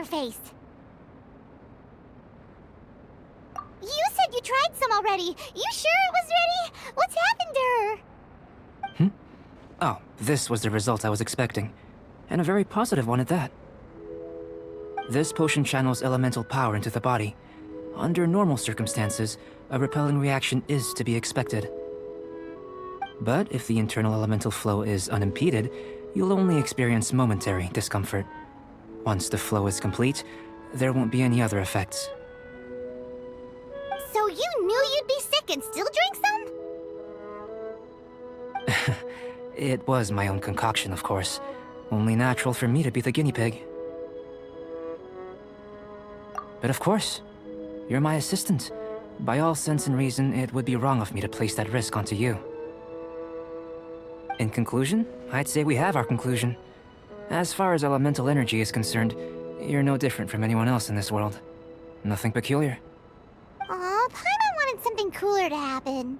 your face. You said you tried some already. You sure it was ready? What's happened to her? Oh, this was the result I was expecting. And a very positive one at that. This potion channels elemental power into the body. Under normal circumstances, a repelling reaction is to be expected. But if the internal elemental flow is unimpeded, you'll only experience momentary discomfort. Once the flow is complete, there won't be any other effects. So you knew you'd be sick and still drank some? It was my own concoction, of course. Only natural for me to be the guinea pig. But of course, you're my assistant. By all sense and reason, it would be wrong of me to place that risk onto you. In conclusion, I'd say we have our conclusion. As far as elemental energy is concerned, you're no different from anyone else in this world. Nothing peculiar. Aw, Paimon wanted something cooler to happen.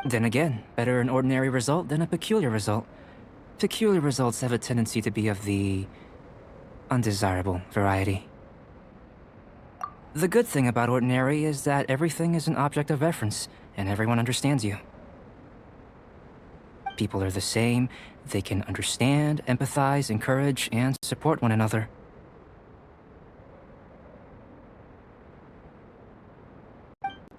Then again, better an ordinary result than a peculiar result. Peculiar results have a tendency to be of the undesirable variety. The good thing about ordinary is that everything is an object of reference, and everyone understands you. People are the same, they can understand, empathize, encourage, and support one another.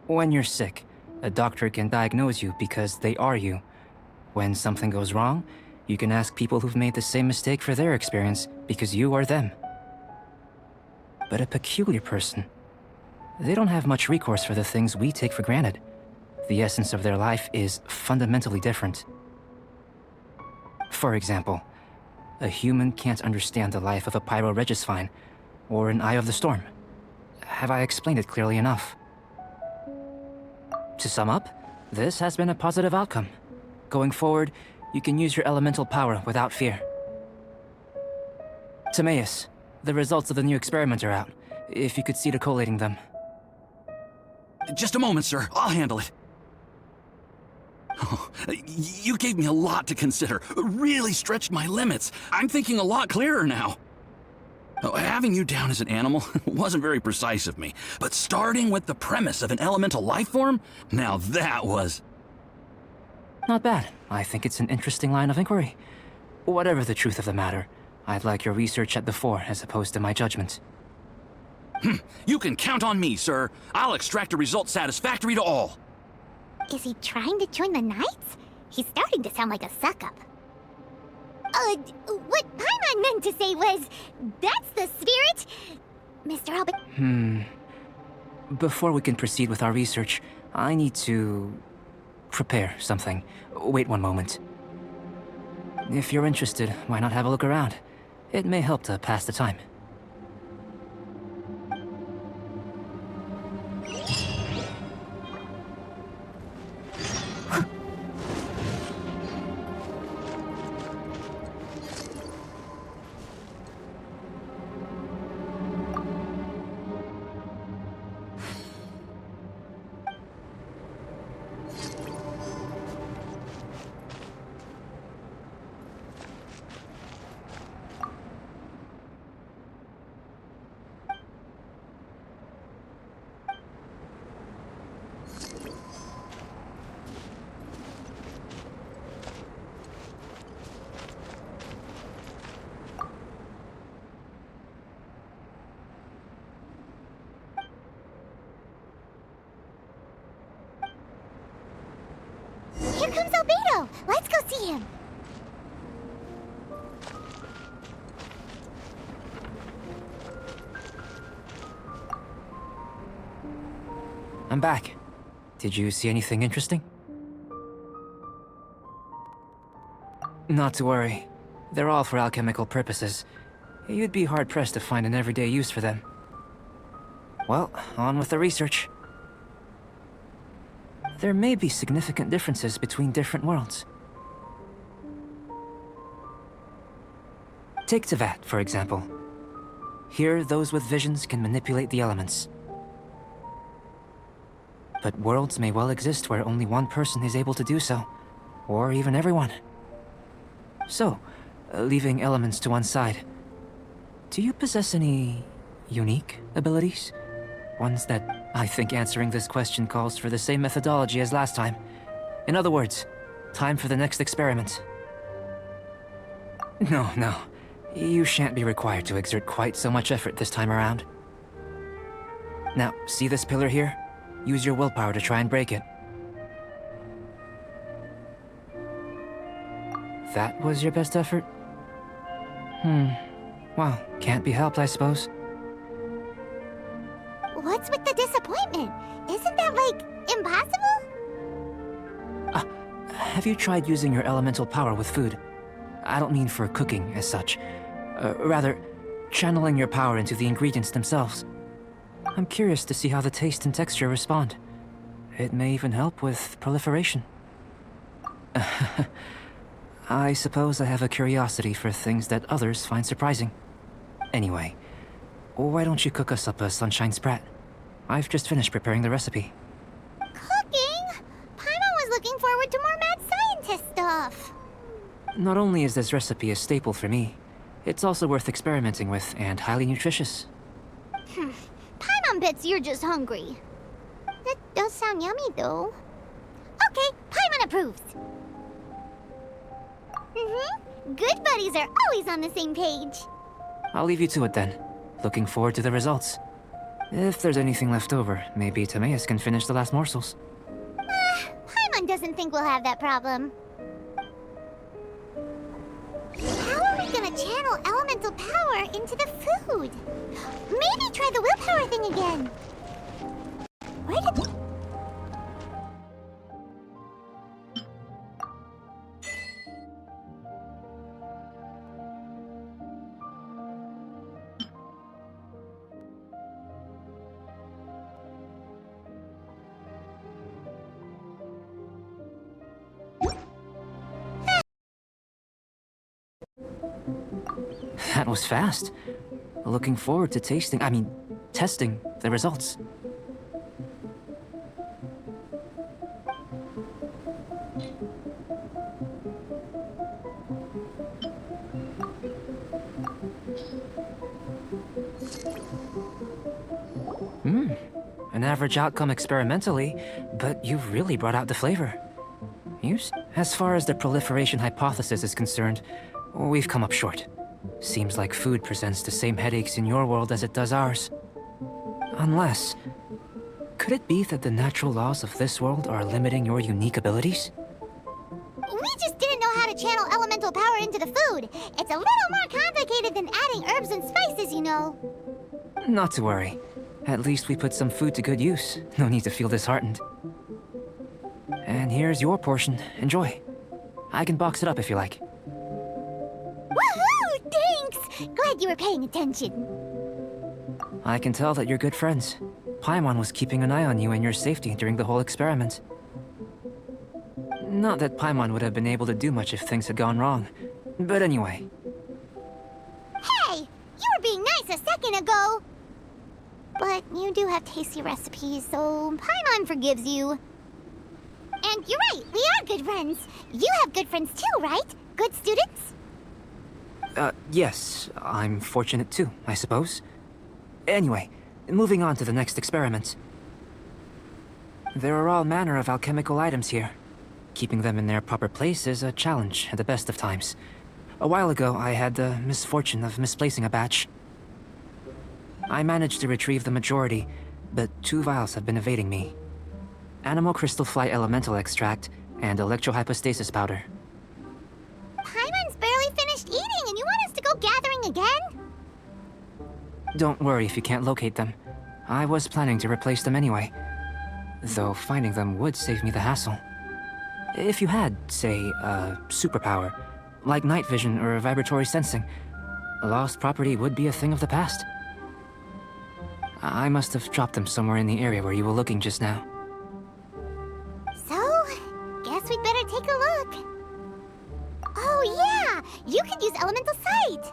When you're sick, a doctor can diagnose you because they are you. When something goes wrong, you can ask people who've made the same mistake for their experience because you are them. But a peculiar person, they don't have much recourse for the things we take for granted. The essence of their life is fundamentally different. For example, a human can't understand the life of a pyroregisvine or an Eye of the Storm. Have I explained it clearly enough? To sum up, this has been a positive outcome. Going forward, you can use your elemental power without fear. Timaeus, the results of the new experiment are out. If you could see to collating them. Just a moment, sir. I'll handle it. Oh, you gave me a lot to consider. Really stretched my limits. I'm thinking a lot clearer now. Oh, having you down as an animal wasn't very precise of me, but starting with the premise of an elemental life form, now that was... Not bad. I think it's an interesting line of inquiry. Whatever the truth of the matter, I'd like your research at the fore as opposed to my judgment. You can count on me, sir. I'll extract a result satisfactory to all. Is he trying to join the Knights? He's starting to sound like a suck-up. What Paimon meant to say was, that's the spirit, Mr. Albedo. Before we can proceed with our research, I need to... prepare something. Wait one moment. If you're interested, why not have a look around? It may help to pass the time. Here comes Albedo! Let's go see him! I'm back. Did you see anything interesting? Not to worry. They're all for alchemical purposes. You'd be hard-pressed to find an everyday use for them. Well, on with the research. There may be significant differences between different worlds. Take Tevat, for example. Here, those with visions can manipulate the elements. But worlds may well exist where only one person is able to do so, or even everyone. So, leaving elements to one side, Do you possess any unique abilities? Ones that I think answering this question calls for the same methodology as last time. In other words, time for the next experiment. No. You shan't be required to exert quite so much effort this time around. Now, see this pillar here? Use your willpower to try and break it. That was your best effort? Well, can't be helped, I suppose. What's with the disappointment? Isn't that, like, impossible? Have you tried using your elemental power with food? I don't mean for cooking as such. Rather, channeling your power into the ingredients themselves. I'm curious to see how the taste and texture respond. It may even help with proliferation. I suppose I have a curiosity for things that others find surprising. Anyway, why don't you cook us up a sunshine sprat? I've just finished preparing the recipe. Cooking? Paimon was looking forward to more mad scientist stuff. Not only is this recipe a staple for me, it's also worth experimenting with and highly nutritious. Paimon bets you're just hungry. That does sound yummy, though. Okay, Paimon approves. Good buddies are always on the same page. I'll leave you to it then. Looking forward to the results. If there's anything left over, maybe Timaeus can finish the last morsels. Paimon doesn't think we'll have that problem. How are we gonna channel elemental power into the food? Maybe try the willpower thing again. Where did... That was fast. Looking forward to testing the results. An average outcome experimentally, but you've really brought out the flavor. As far as the proliferation hypothesis is concerned, we've come up short. Seems like food presents the same headaches in your world as it does ours. Unless... could it be that the natural laws of this world are limiting your unique abilities? We just didn't know how to channel elemental power into the food. It's a little more complicated than adding herbs and spices, you know. Not to worry. At least we put some food to good use. No need to feel disheartened. And here's your portion. Enjoy. I can box it up if you like. Woohoo! Thanks! Glad you were paying attention. I can tell that you're good friends. Paimon was keeping an eye on you and your safety during the whole experiment. Not that Paimon would have been able to do much if things had gone wrong. But anyway. Hey! You were being nice a second ago! But you do have tasty recipes, so Paimon forgives you. And you're right, we are good friends. You have good friends too, right? Good students? Yes. I'm fortunate too, I suppose. Anyway, moving on to the next experiment. There are all manner of alchemical items here. Keeping them in their proper place is a challenge at the best of times. A while ago, I had the misfortune of misplacing a batch. I managed to retrieve the majority, but 2 vials have been evading me. Animal crystal flight elemental extract and electrohypostasis powder. Paimon's barely finished eating and you want us to go gathering again? Don't worry if you can't locate them. I was planning to replace them anyway. Though finding them would save me the hassle. If you had, say, a superpower, like night vision or vibratory sensing, a lost property would be a thing of the past. I must have dropped them somewhere in the area where you were looking just now. So, guess we'd better take a look. Oh yeah! You could use elemental sight!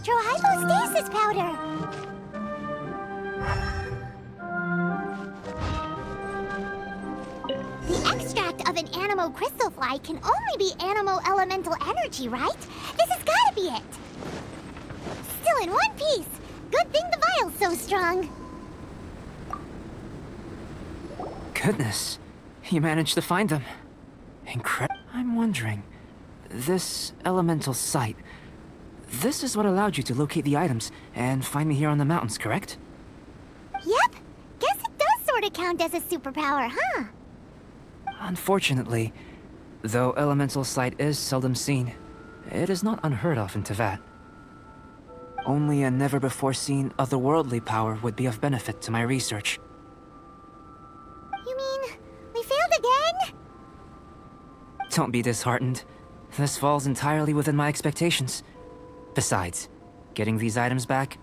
electrohypostasis powder. The extract of an animo crystal fly can only be animo elemental energy, right? This has gotta be it. Still in one piece. Good thing the vial's so strong. Goodness, you managed to find them. I'm wondering, this elemental sight, this is what allowed you to locate the items and find me here on the mountains, correct? Yep. Guess it does sort of count as a superpower, huh? Unfortunately, though elemental sight is seldom seen, it is not unheard of in Teyvat. Only a never-before-seen otherworldly power would be of benefit to my research. You mean, we failed again? Don't be disheartened. This falls entirely within my expectations. Besides, getting these items back,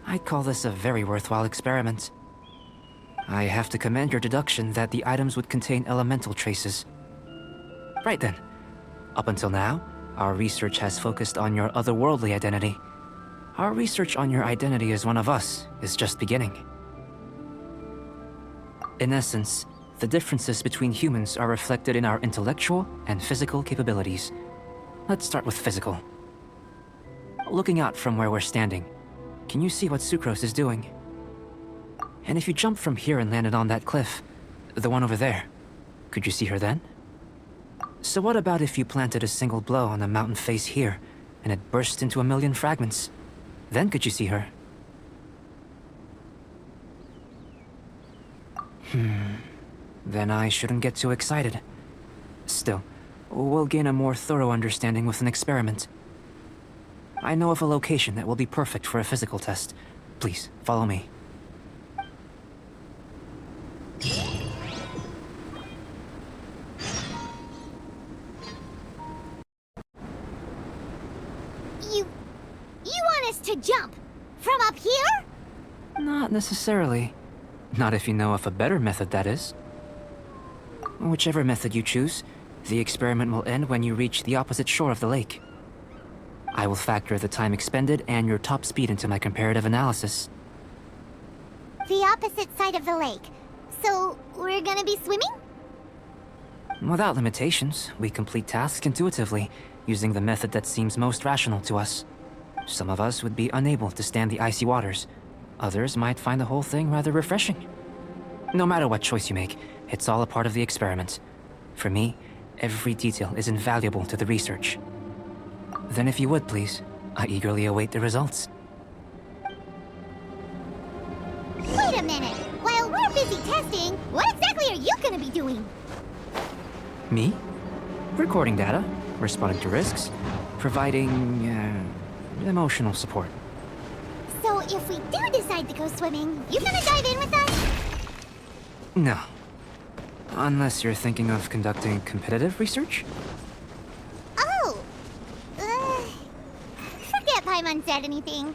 I'd call this a very worthwhile experiment. I have to commend your deduction that the items would contain elemental traces. Right then. Up until now, our research has focused on your otherworldly identity. Our research on your identity as one of us is just beginning. In essence, the differences between humans are reflected in our intellectual and physical capabilities. Let's start with physical. Looking out from where we're standing, can you see what Sucrose is doing? And if you jumped from here and landed on that cliff, the one over there, could you see her then? So what about if you planted a single blow on the mountain face here, and it burst into 1,000,000 fragments? Then could you see her? Then I shouldn't get too excited. Still, we'll gain a more thorough understanding with an experiment. I know of a location that will be perfect for a physical test. Please, follow me. You want us to jump? From up here? Not necessarily. Not if you know of a better method, that is. Whichever method you choose, the experiment will end when you reach the opposite shore of the lake. I will factor the time expended and your top speed into my comparative analysis. The opposite side of the lake. So, we're gonna be swimming? Without limitations, we complete tasks intuitively, using the method that seems most rational to us. Some of us would be unable to stand the icy waters. Others might find the whole thing rather refreshing. No matter what choice you make, it's all a part of the experiment. For me, every detail is invaluable to the research. Then if you would, please, I eagerly await the results. Wait a minute! While we're busy testing, what exactly are you gonna be doing? Me? Recording data, responding to risks, providing, emotional support. So if we do decide to go swimming, you gonna dive in with us? No. Unless you're thinking of conducting competitive research? Oh! Forget Paimon said anything.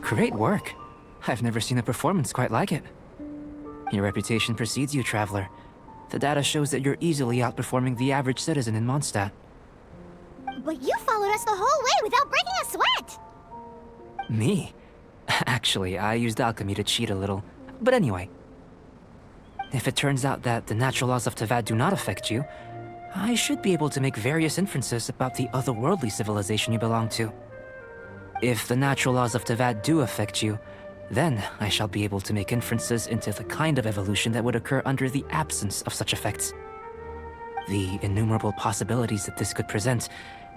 Great work. I've never seen a performance quite like it. Your reputation precedes you, Traveler. The data shows that you're easily outperforming the average citizen in Mondstadt. But you followed us the whole way without breaking a sweat! Me? Actually, I used alchemy to cheat a little. But anyway. If it turns out that the natural laws of Teyvat do not affect you, I should be able to make various inferences about the otherworldly civilization you belong to. If the natural laws of Teyvat do affect you, then I shall be able to make inferences into the kind of evolution that would occur under the absence of such effects. the innumerable possibilities that this could present,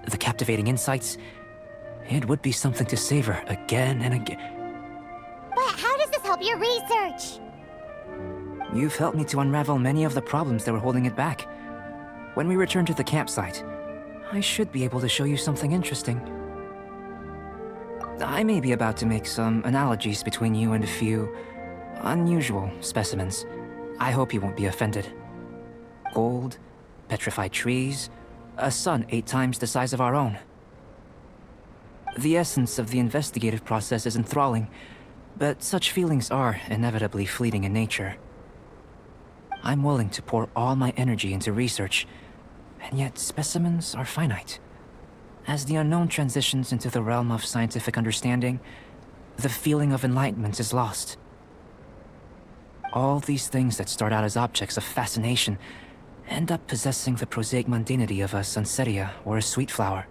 the captivating insights, it would be something to savor again and again. But how does this help your research? You've helped me to unravel many of the problems that were holding it back. When we return to the campsite, I should be able to show you something interesting. I may be about to make some analogies between you and a few unusual specimens. I hope you won't be offended. Gold, petrified trees, a sun 8 times the size of our own. The essence of the investigative process is enthralling, but such feelings are inevitably fleeting in nature. I'm willing to pour all my energy into research, and yet specimens are finite. As the unknown transitions into the realm of scientific understanding, the feeling of enlightenment is lost. All these things that start out as objects of fascination end up possessing the prosaic mundanity of a sunsetia or a sweet flower.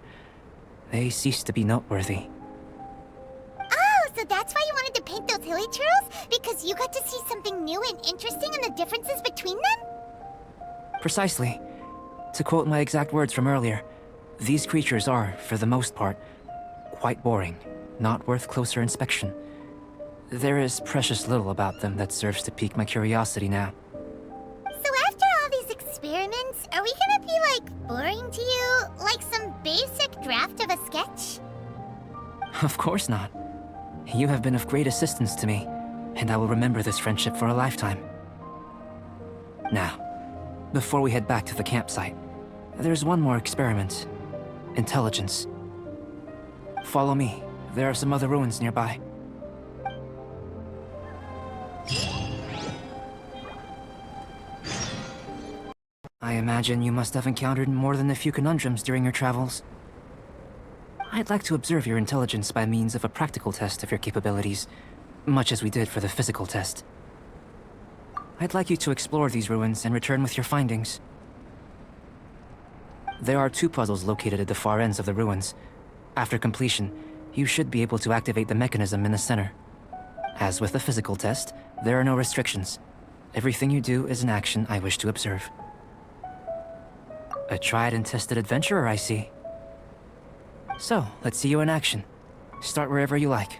They cease to be noteworthy. Oh, so that's why you wanted to paint those hilly turtles? Because you got to see something new and interesting in the differences between them? Precisely. To quote my exact words from earlier, these creatures are, for the most part, quite boring, not worth closer inspection. There is precious little about them that serves to pique my curiosity now. So after all these experiments, are we gonna be, like, boring to you? Like some basic draft of a sketch? Of course not. You have been of great assistance to me, and I will remember this friendship for a lifetime. Now, before we head back to the campsite, there's one more experiment. Intelligence. Follow me. There are some other ruins nearby. I imagine you must have encountered more than a few conundrums during your travels. I'd like to observe your intelligence by means of a practical test of your capabilities, much as we did for the physical test. I'd like you to explore these ruins and return with your findings. There are 2 puzzles located at the far ends of the ruins. After completion, you should be able to activate the mechanism in the center. As with the physical test, there are no restrictions. Everything you do is an action I wish to observe. A tried and tested adventurer, I see. So, let's see you in action. Start wherever you like.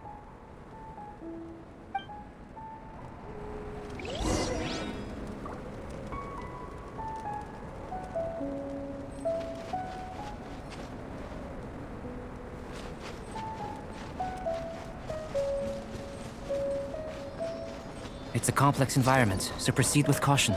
It's a complex environment, so proceed with caution.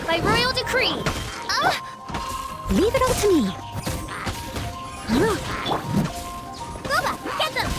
By royal decree! Leave it all to me. Boba, get them!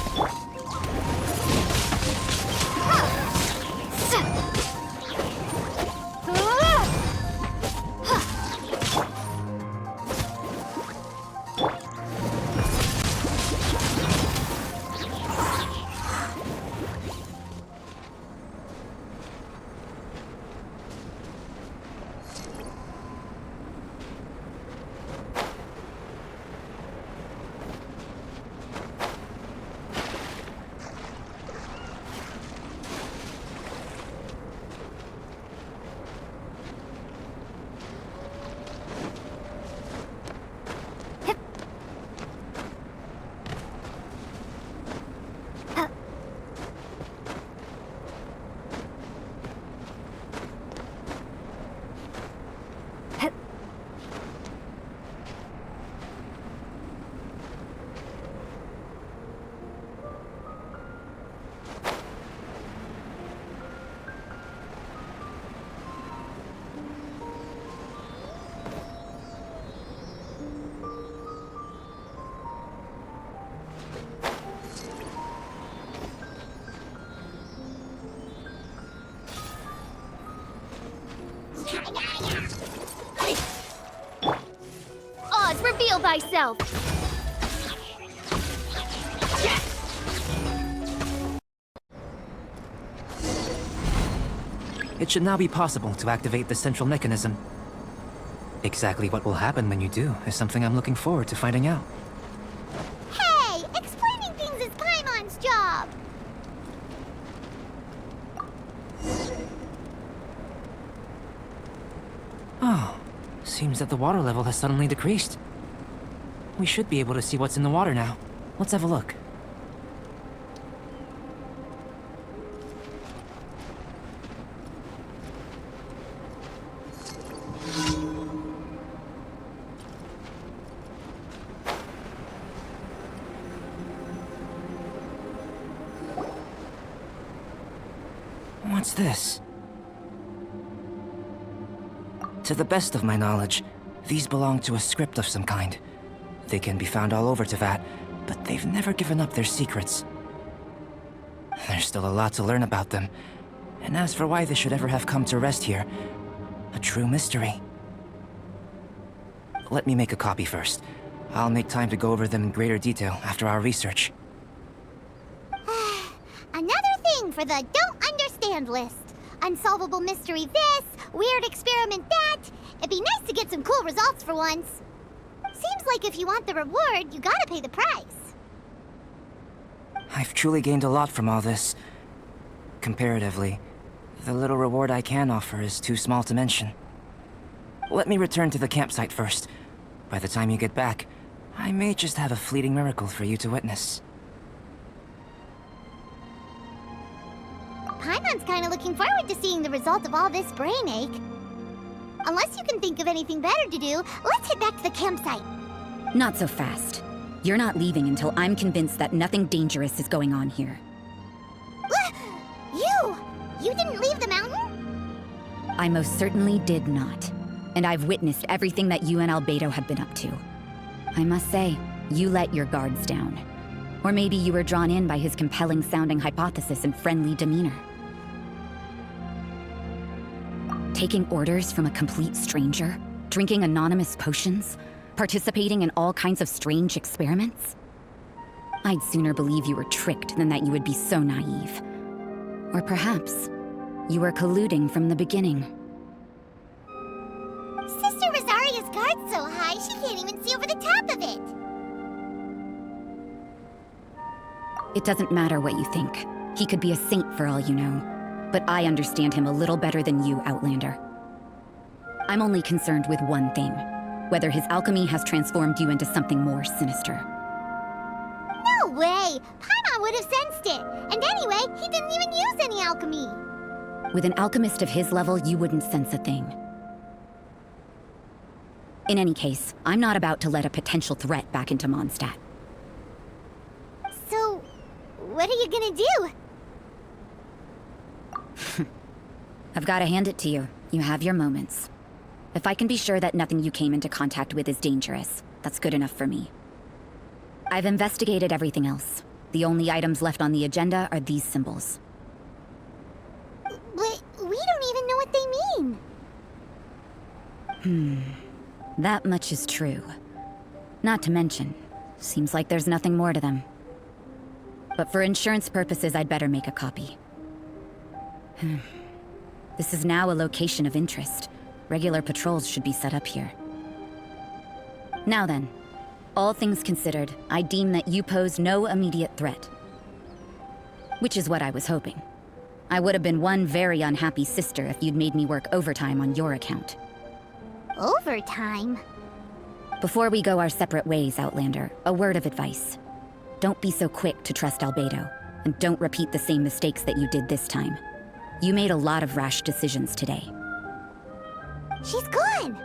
thyself! It should now be possible to activate the central mechanism. Exactly what will happen when you do is something I'm looking forward to finding out. Hey, explaining things is Paimon's job. Oh, seems that the water level has suddenly decreased. We should be able to see what's in the water now. Let's have a look. What's this? To the best of my knowledge, these belong to a script of some kind. They can be found all over Teyvat, but they've never given up their secrets. There's still a lot to learn about them, and as for why they should ever have come to rest here, a true mystery. Let me make a copy first. I'll make time to go over them in greater detail after our research. Another thing for the don't understand list. Unsolvable mystery this, weird experiment that. It'd be nice to get some cool results for once. Seems like if you want the reward, you gotta pay the price. I've truly gained a lot from all this. Comparatively, the little reward I can offer is too small to mention. Let me return to the campsite first. By the time you get back, I may just have a fleeting miracle for you to witness. Paimon's kinda looking forward to seeing the result of all this brain ache. Unless you can think of anything better to do, let's head back to the campsite. Not so fast. You're not leaving until I'm convinced that nothing dangerous is going on here. You didn't leave the mountain? I most certainly did not. And I've witnessed everything that you and Albedo have been up to. I must say, you let your guards down. Or maybe you were drawn in by his compelling-sounding hypothesis and friendly demeanor. Taking orders from a complete stranger? Drinking anonymous potions? Participating in all kinds of strange experiments? I'd sooner believe you were tricked than that you would be so naive. Or perhaps, you were colluding from the beginning. Sister Rosaria's guard's so high, she can't even see over the top of it. It doesn't matter what you think. He could be a saint for all you know. But I understand him a little better than you, Outlander. I'm only concerned with one thing. Whether his alchemy has transformed you into something more sinister. No way! Paimon would have sensed it! And anyway, he didn't even use any alchemy! With an alchemist of his level, you wouldn't sense a thing. In any case, I'm not about to let a potential threat back into Mondstadt. So, what are you gonna do? I've got to hand it to you. You have your moments. If I can be sure that nothing you came into contact with is dangerous, that's good enough for me. I've investigated everything else. The only items left on the agenda are these symbols. But we don't even know what they mean. That much is true. Not to mention, seems like there's nothing more to them. But for insurance purposes, I'd better make a copy. This is now a location of interest. Regular patrols should be set up here. Now then, all things considered, I deem that you pose no immediate threat. Which is what I was hoping. I would have been one very unhappy sister if you'd made me work overtime on your account. Overtime? Before we go our separate ways, Outlander, a word of advice. Don't be so quick to trust Albedo, and don't repeat the same mistakes that you did this time. You made a lot of rash decisions today. She's gone!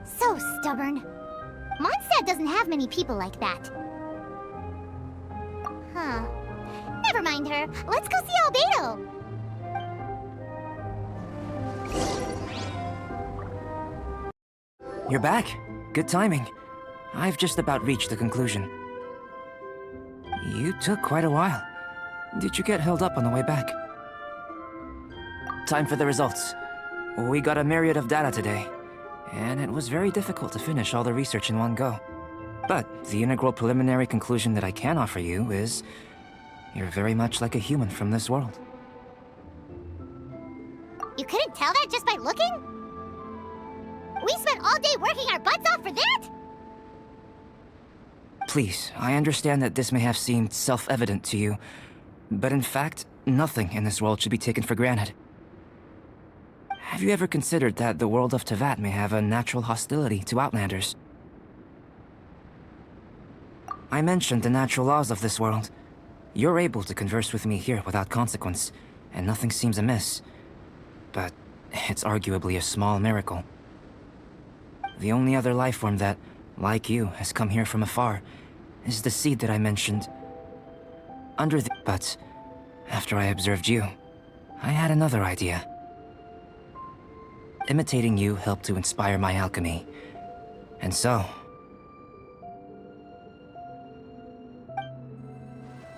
So stubborn. Mondstadt doesn't have many people like that. Huh. Never mind her. Let's go see Albedo! You're back. Good timing. I've just about reached the conclusion. You took quite a while. Did you get held up on the way back? Time for the results. We got a myriad of data today, and it was very difficult to finish all the research in one go. But the integral preliminary conclusion that I can offer you is you're very much like a human from this world. You couldn't tell that just by looking? We spent all day working our butts off for that? Please, I understand that this may have seemed self-evident to you, but in fact, nothing in this world should be taken for granted. Have you ever considered that the world of Teyvat may have a natural hostility to Outlanders? I mentioned the natural laws of this world. You're able to converse with me here without consequence, and nothing seems amiss. But it's arguably a small miracle. The only other life form that, like you, has come here from afar is the seed that I mentioned. But after I observed you, I had another idea. Imitating you helped to inspire my alchemy. And so...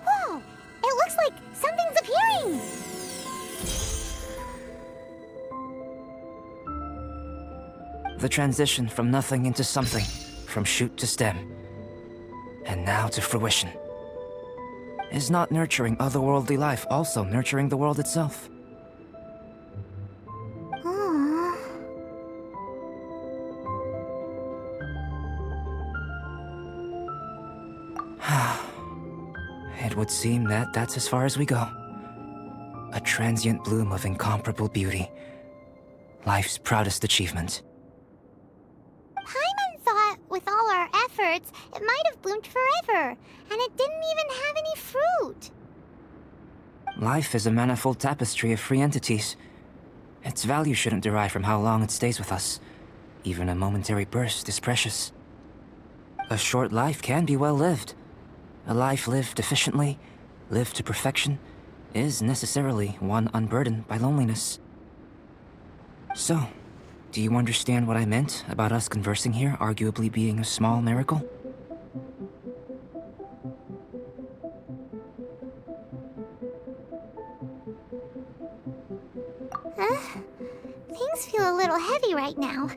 Whoa! It looks like something's appearing! The transition from nothing into something, from shoot to stem, and now to fruition. Is not nurturing otherworldly life also nurturing the world itself? Aww. It would seem that that's as far as we go. A transient bloom of incomparable beauty. Life's proudest achievement. Paimon thought with all our efforts, it might have bloomed forever, and it didn't even have any fruit. Life is a manifold tapestry of free entities. Its value shouldn't derive from how long it stays with us. Even a momentary burst is precious. A short life can be well lived. A life lived efficiently, lived to perfection, is necessarily one unburdened by loneliness. So, do you understand what I meant about us conversing here arguably being a small miracle? Things feel a little heavy right now.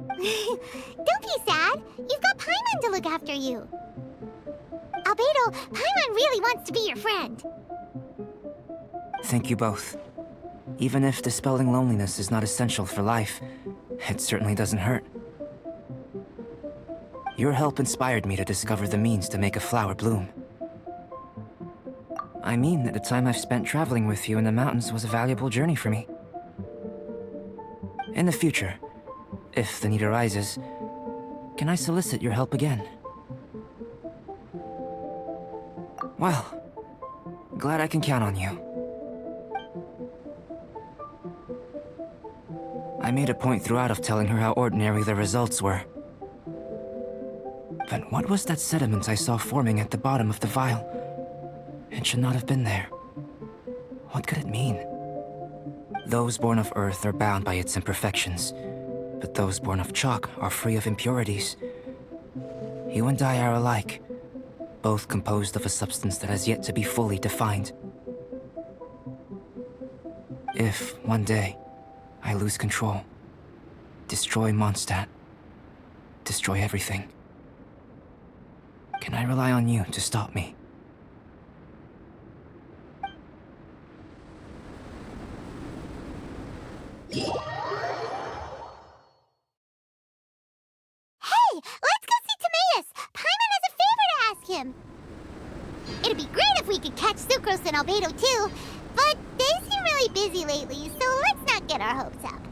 Don't be sad. You've got Paimon to look after you. Albedo, Paimon really wants to be your friend. Thank you both. Even if dispelling loneliness is not essential for life, it certainly doesn't hurt. Your help inspired me to discover the means to make a flower bloom. I mean that the time I've spent traveling with you in the mountains was a valuable journey for me. In the future, if the need arises, can I solicit your help again? Well, glad I can count on you. I made a point throughout of telling her how ordinary the results were. But what was that sediment I saw forming at the bottom of the vial? It should not have been there. What could it mean? Those born of Earth are bound by its imperfections, but those born of chalk are free of impurities. You and I are alike, both composed of a substance that has yet to be fully defined. If, one day, I lose control, destroy Mondstadt, destroy everything, can I rely on you to stop me? Hey, let's go see Timaeus! Paimon has a favor to ask him! It'd be great if we could catch Sucrose and Albedo too, but they seem really busy lately, so let's not get our hopes up.